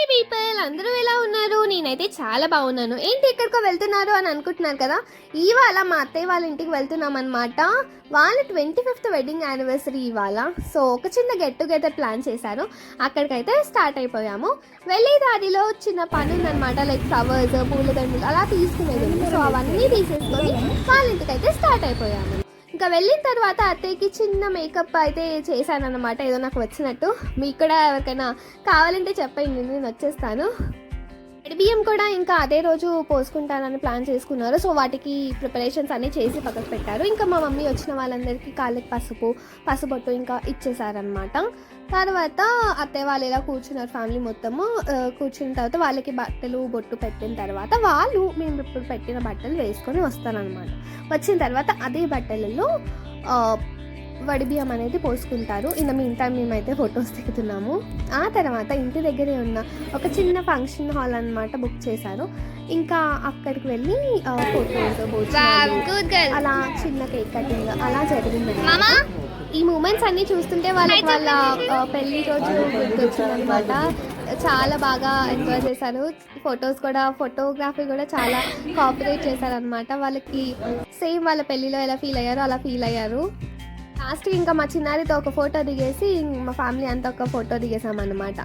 People అందరూ ఎలా ఉన్నారు? నేనైతే చాలా బాగున్నాను. ఏంటి ఎక్కడికో వెళ్తున్నారు అని అనుకుంటున్నారు కదా, ఇవాళ మా అత్తయ్య వాళ్ళ ఇంటికి వెళ్తున్నాం అనమాట. వాళ్ళ 25th వెడ్డింగ్ యానివర్సరీ ఇవాళ. సో ఒక చిన్న గెట్ టుగెదర్ ప్లాన్ చేశాను. అక్కడికైతే స్టార్ట్ అయిపోయాము. వెళ్ళే దారిలో చిన్న పని ఉందనమాట, లైక్ ఫ్లవర్స్, పూలదండలు అలా తీసుకునేది ఉంది. సో అవన్నీ తీసేసుకొని వాళ్ళ ఇంటికైతే స్టార్ట్ అయిపోయాము. ఇంకా వెళ్ళిన తర్వాత అత్తయ్యకి చిన్న మేకప్ అయితే చేశానన్నమాట, ఏదో నాకు వచ్చినట్టు. మీకు కూడా ఎవరికైనా కావాలంటే చెప్పండి, నేను వచ్చేస్తాను. బియ్యం కూడా ఇంకా అదే రోజు పోసుకుంటానని ప్లాన్ చేసుకున్నారు. సో వాటికి ప్రిపరేషన్స్ అన్నీ చేసి పక్కకు పెట్టారు. ఇంకా మా మమ్మీ వచ్చిన వాళ్ళందరికీ కాళ్ళకి పసుబొట్టు ఇంకా ఇచ్చేసారనమాట. తర్వాత అత్తయ్య వాళ్ళు ఇలా కూర్చున్నారు, ఫ్యామిలీ మొత్తము కూర్చున్న తర్వాత వాళ్ళకి బట్టలు బొట్టు పెట్టిన తర్వాత వాళ్ళు మేము ఇప్పుడు పెట్టిన బట్టలు వేసుకొని వస్తారనమాట. వచ్చిన తర్వాత అదే బట్టలలో వడిబియ్యం అనేది పోసుకుంటారు. ఇంత మేమైతే ఫొటోస్ దిగుతున్నాము. ఆ తర్వాత ఇంటి దగ్గరే ఉన్న ఒక చిన్న ఫంక్షన్ హాల్ అనమాట బుక్ చేశారు. ఇంకా అక్కడికి వెళ్ళి ఫొటోస్, అలా చిన్న కేక్ కటింగ్ అలా జరిగింది. ఈ మూమెంట్స్ అన్నీ చూస్తుంటే వాళ్ళ పెళ్లి రోజు గుర్తొచ్చిందనమాట. చాలా బాగా ఎంజాయ్ చేశారు. ఫోటోగ్రఫీ కూడా చాలా కోఆపరేట్ చేశారనమాట. వాళ్ళకి సేమ్ వాళ్ళ పెళ్లిలో ఎలా ఫీల్ అయ్యారో అలా ఫీల్ అయ్యారు. లాస్ట్కి ఇంకా మా చిన్నారితో ఒక ఫోటో దిగేసి మా ఫ్యామిలీ అంతా ఒక ఫోటో దిగేసామన్నమాట.